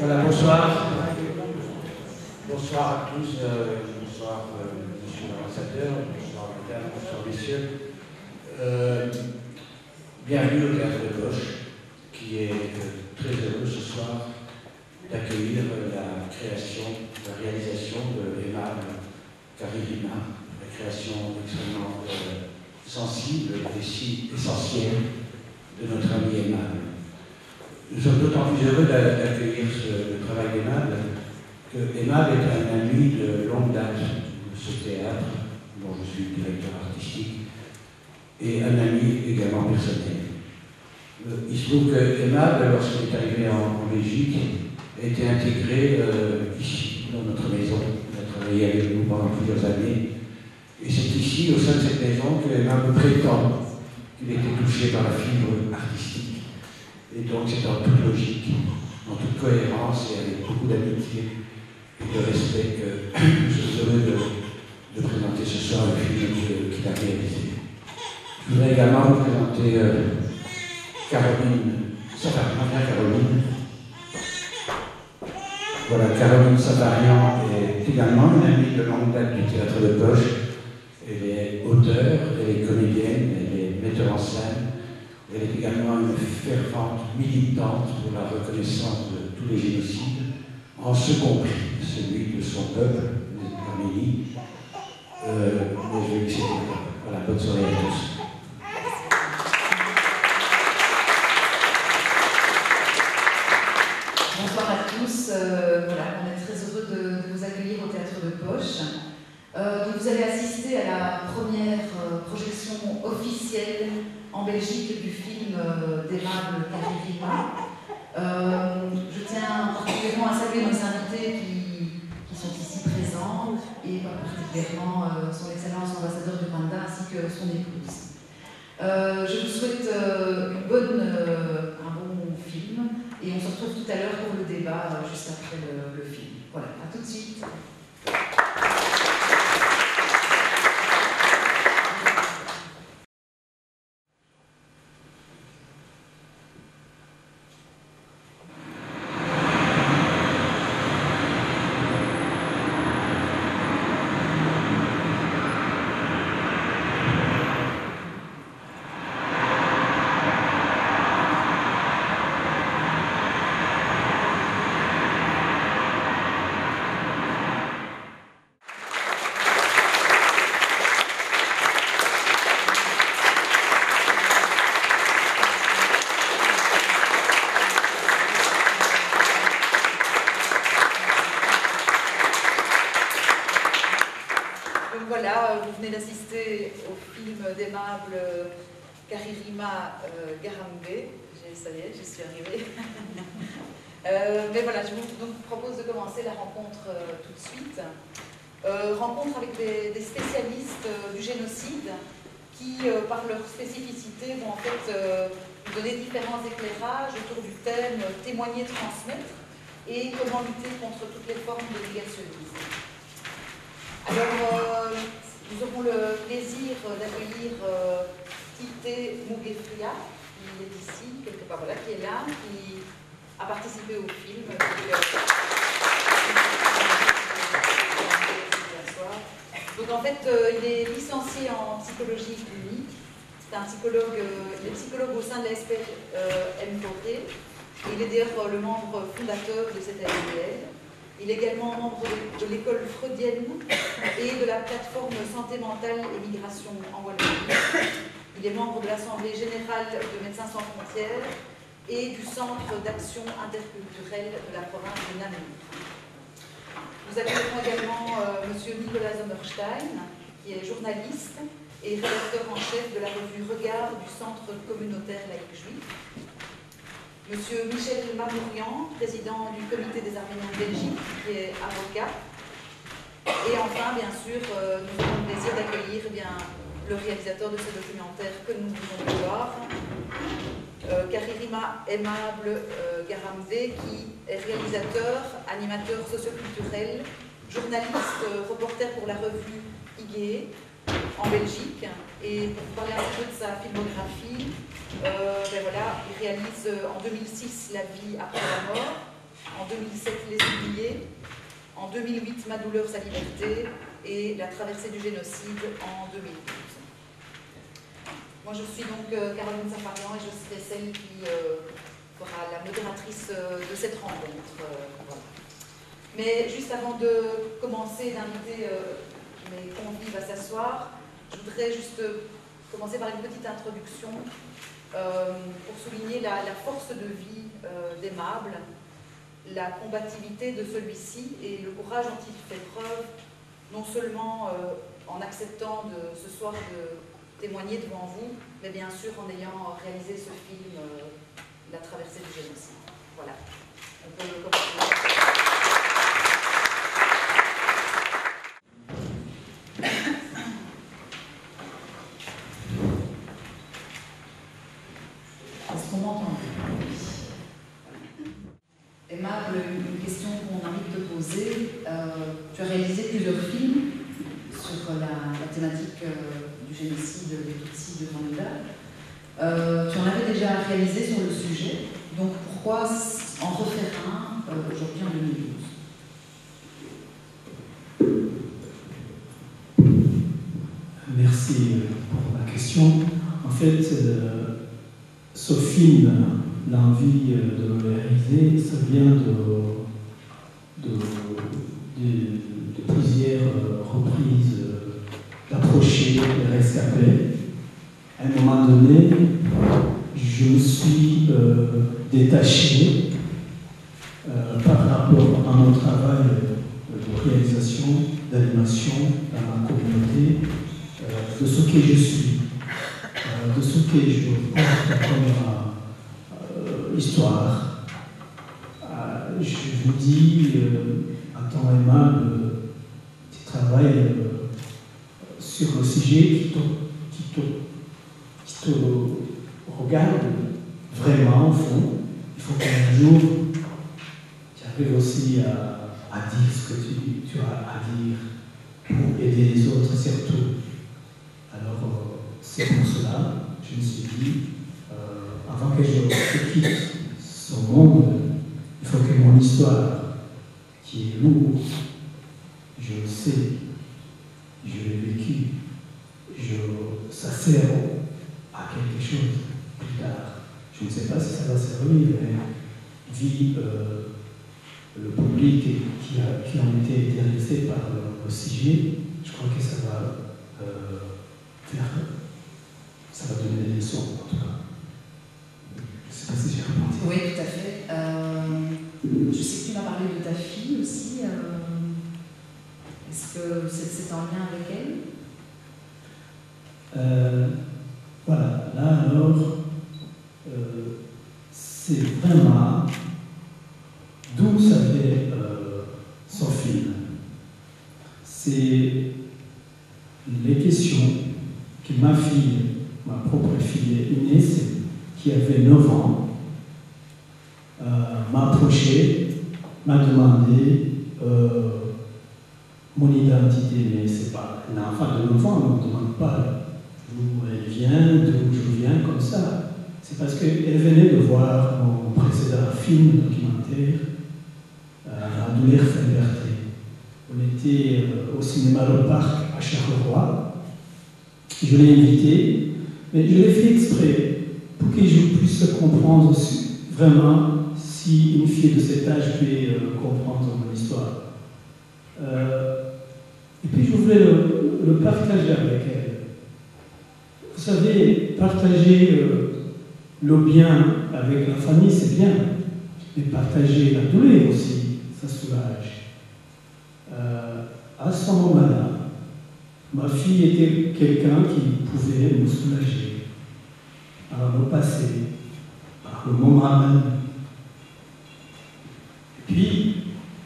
Voilà, bonsoir. Bonsoir à tous. Bonsoir, monsieur l'ambassadeur. Bonsoir, mesdames. Bonsoir, messieurs. Bienvenue au Théâtre de Poche, qui est très heureux ce soir d'accueillir la création, la réalisation de Aimable Karirima, la création extrêmement sensible et si essentielle de notre ami Aimable. Nous sommes d'autant plus heureux d'accueillir le travail d'Aimable que Aimable est un ami de longue date de ce théâtre, dont je suis directeur artistique, et un ami également personnel. Il se trouve que Aimable, lorsqu'il est arrivé en Belgique, a été intégré ici, dans notre maison. Il a travaillé avec nous pendant plusieurs années. Et c'est ici, au sein de cette maison, que Aimable prétend qu'il était touché par la fibre artistique. Et donc c'est en toute logique, en toute cohérence et avec beaucoup d'amitié et de respect que nous sommes heureux de présenter ce soir le film qu'il a réalisé. Je voudrais également vous présenter Caroline Savarian. Caroline. Voilà, Caroline Savarian est également une amie de longue date du Théâtre de Poche. Elle est auteure, elle est comédienne, elle est metteur en scène. Elle est également une fervente militante pour la reconnaissance de tous les génocides, en ce compris celui de son peuple, l'Arménie. Je vais laisser voilà, bonne soirée à tous. Bonsoir à tous. Voilà, on est très heureux de vous accueillir au Théâtre de Poche. Donc vous allez assister à la première projection officielle en Belgique du film d'Aimable Karirima. Je tiens particulièrement à saluer nos invités qui sont ici présents et particulièrement son Excellence l'ambassadeur du Rwanda ainsi que son épouse. Je vous souhaite un bon film et on se retrouve tout à l'heure pour le débat juste après le film. Voilà, à tout de suite. D'assister au film d'Aimable Karirima Garambe. Ça y est, j'y suis arrivée. Mais voilà, je vous propose de commencer la rencontre tout de suite. Rencontre avec des spécialistes du génocide qui, par leur spécificité, vont en fait nous donner différents éclairages autour du thème témoigner, transmettre et comment lutter contre toutes les formes de négationnisme. Alors, nous aurons le plaisir d'accueillir Tite Mugefria, qui est ici, quelque part, voilà, qui est là, qui a participé au film. Donc en fait, il est licencié en psychologie clinique. C'est un psychologue, il est psychologue au sein de la SPMKT. Il est d'ailleurs le membre fondateur de cette ASBL. Il est également membre de l'école freudienne et de la plateforme Santé mentale et migration en Wallonie. Il est membre de l'Assemblée générale de Médecins sans frontières et du Centre d'action interculturelle de la province de Namibie. Nous accueillons également M. Nicolas Sommerstein, qui est journaliste et rédacteur en chef de la revue Regard du Centre communautaire laïque juif. Monsieur Michel Mamourian, président du comité des Arméniens de Belgique, qui est avocat. Et enfin, bien sûr, nous avons le plaisir d'accueillir le réalisateur de ce documentaire que nous venons de voir, Karirima Aimable Garambe, qui est réalisateur, animateur socioculturel, journaliste, reporter pour la revue IGE en Belgique. Et pour parler un peu de sa filmographie, voilà, il réalise en 2006 La vie après la mort, En 2007, Les Oubliés. En 2008, Ma douleur, sa liberté. Et La traversée du génocide en 2012. Moi, je suis donc Caroline Safarian et je serai celle qui sera la modératrice de cette rencontre. Voilà. Mais juste avant de commencer, d'inviter mes convives à s'asseoir, je voudrais juste commencer par une petite introduction pour souligner la force de vie d'Aimable, la combativité de celui-ci et le courage dont il fait preuve, non seulement en acceptant ce soir de témoigner devant vous, mais bien sûr en ayant réalisé ce film, La traversée du génocide. Voilà. On peut commencer. Est-ce qu'on m'entend? Aimable, une question qu'on a envie de te poser. Tu as réalisé plusieurs films sur la thématique du génocide des Tutsis de Rwanda. Tu en avais déjà réalisé sur le sujet, donc pourquoi en refaire un aujourd'hui en 2012? Merci pour la question. En fait, ce film, l'envie de le réaliser, ça vient de plusieurs reprises d'approcher les rescapés. À un moment donné, je me suis détaché par rapport à mon travail de réalisation, d'animation dans ma communauté, de ce que je suis, de ce que je porte comme histoire. Je vous dis, en temps aimable, tu travailles sur un sujet qui te regarde vraiment au fond. Il faut qu'un jour, tu arrives aussi à dire ce que tu as à dire pour aider les autres surtout. Alors, c'est pour cela que je me suis dit, avant que je quitte ce monde, il faut que mon histoire, qui est lourde, je le sais, je l'ai vécu, ça sert à quelque chose plus tard. Je ne sais pas si ça va servir, mais vu le public qui ont été intéressés par le sujet, je crois que ça va ça va donner des leçons, en tout cas. Je ne sais pas si j'ai répondu. Oui, tout à fait. Je sais que tu m'as parlé de ta fille aussi. Est-ce que c'est en lien avec elle? Voilà, là alors, c'est vraiment d'où ça fait son film. C'est les questions que ma fille, ma propre fille Inès, qui avait 9 ans, m'a approché, m'a demandé mon identité, mais c'est pas un enfant de 9 ans, on ne me demande pas d'où elle vient, d'où je viens, comme ça. C'est parce qu'elle venait de voir mon précédent film documentaire, La douleur, sa liberté. On était au cinéma Le Parc à Charleroi. Je l'ai invité, mais je l'ai fait exprès pour que je puisse comprendre vraiment si une fille de cet âge peut comprendre mon histoire. Et puis je voulais le partager avec elle. Vous savez, partager le bien avec la famille, c'est bien, mais partager la douleur aussi, ça soulage. À ce moment-là, ma fille était quelqu'un qui pouvait me soulager par le passé, par le moment même. Et puis,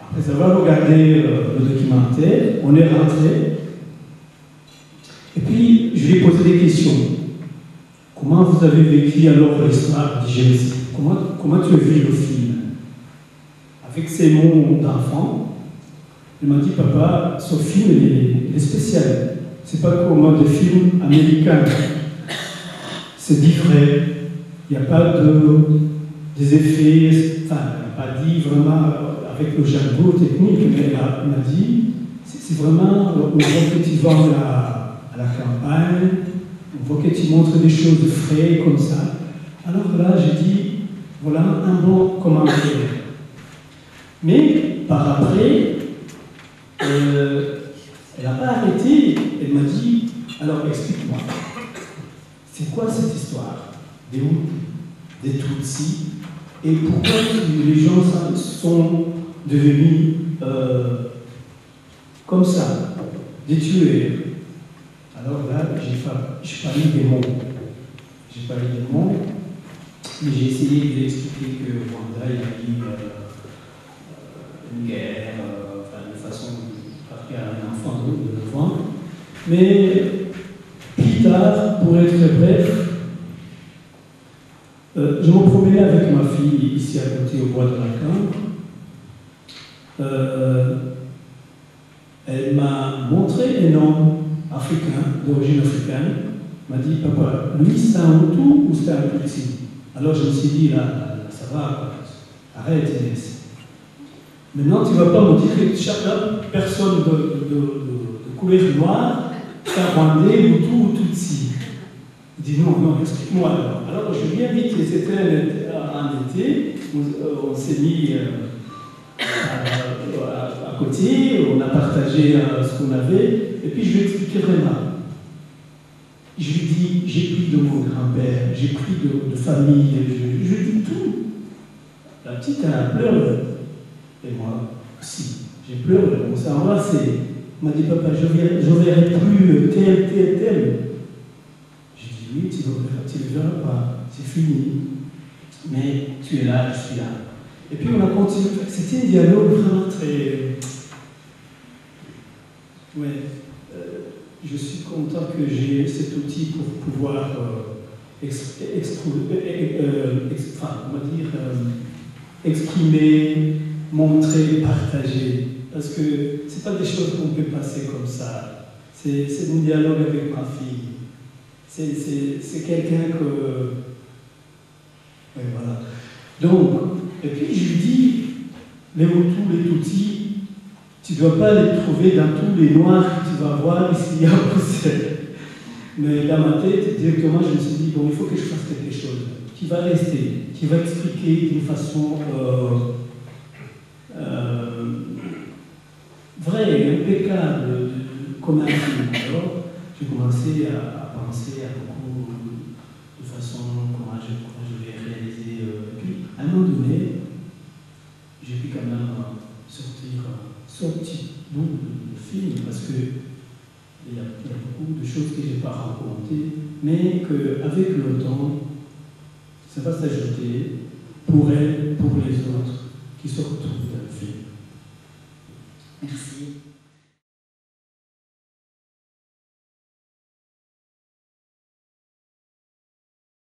après avoir regardé le documentaire, on est rentré. Et puis, je lui ai posé des questions. Comment vous avez vécu alors l'histoire du génocide? Comment tu as vu le film? Avec ces mots d'enfant, il m'a dit, papa, ce film il est spécial. C'est pas comme des films américains. C'est dit vrai. Il n'y a pas des effets, enfin, elle n'a pas dit vraiment avec le jargon technique, mais elle m'a dit, c'est vraiment, on voit que tu vas à la campagne, on voit que tu montres des choses frais comme ça. Alors là, j'ai dit, voilà un bon commentaire. Mais par après, elle n'a pas arrêté, elle m'a dit, alors explique-moi, c'est quoi cette histoire des Hutus, des Tutsis, et pourquoi les gens sont devenus comme ça, des tueurs? Alors là, j'ai pas eu des mots. J'ai pas eu des mots, mais j'ai essayé de lui expliquer que Rwanda, il y a eu une guerre, enfin, de façon parce qu'il y a un enfant de 9 ans. Mais plus tard, pour être très bref, je me promenais avec ma fille ici à côté au bois de la Cambre. Elle m'a montré un homme africain, d'origine africaine, m'a dit, papa, lui c'est un Hutu ou c'est un Tutsi? Alors je me suis dit, là, ça va, arrête Inès. Maintenant tu ne vas pas me dire que chaque personne de couleur noire, c'est un Rwandais, Hutu ou Tutsi. Il dit non, explique-moi alors. Alors je lui ai dit que c'était en été, on s'est mis à côté, on a partagé ce qu'on avait, et puis je lui ai expliqué vraiment. Je lui dis, j'ai pris de mon grand-père, j'ai pris de famille, je lui dis tout. La petite, elle a pleuré. Et moi aussi, j'ai pleuré, on s'est embrassé. Elle m'a dit, papa, je ne verrai plus tel. J'ai dit, oui, tu ne verras pas, c'est fini. Mais tu es là, je suis là. Et puis on a continué. C'était un dialogue vraiment très... Ouais. Je suis content que j'ai cet outil pour pouvoir exprimer, montrer, partager. Parce que ce n'est pas des choses qu'on peut passer comme ça. C'est un dialogue avec ma fille. C'est quelqu'un que... Ouais, voilà. Donc, et puis je lui dis, les Hutus, les Tutsis, tu ne dois pas les trouver dans tous les noirs que tu vas voir ici à Bruxelles. Mais dans ma tête, directement, je me suis dit, bon, il faut que je fasse quelque chose qui va rester, qui va expliquer d'une façon vraie, impeccable, comme un film. Alors, j'ai commencé à penser à beaucoup de façon, comment je vais réaliser. Et puis, à un moment donné, j'ai pu quand même sortir son petit bout de film parce qu'il y a beaucoup de choses que je n'ai pas racontées, mais qu'avec le temps, ça va s'ajouter pour elle, pour les autres qui se retrouvent dans le film.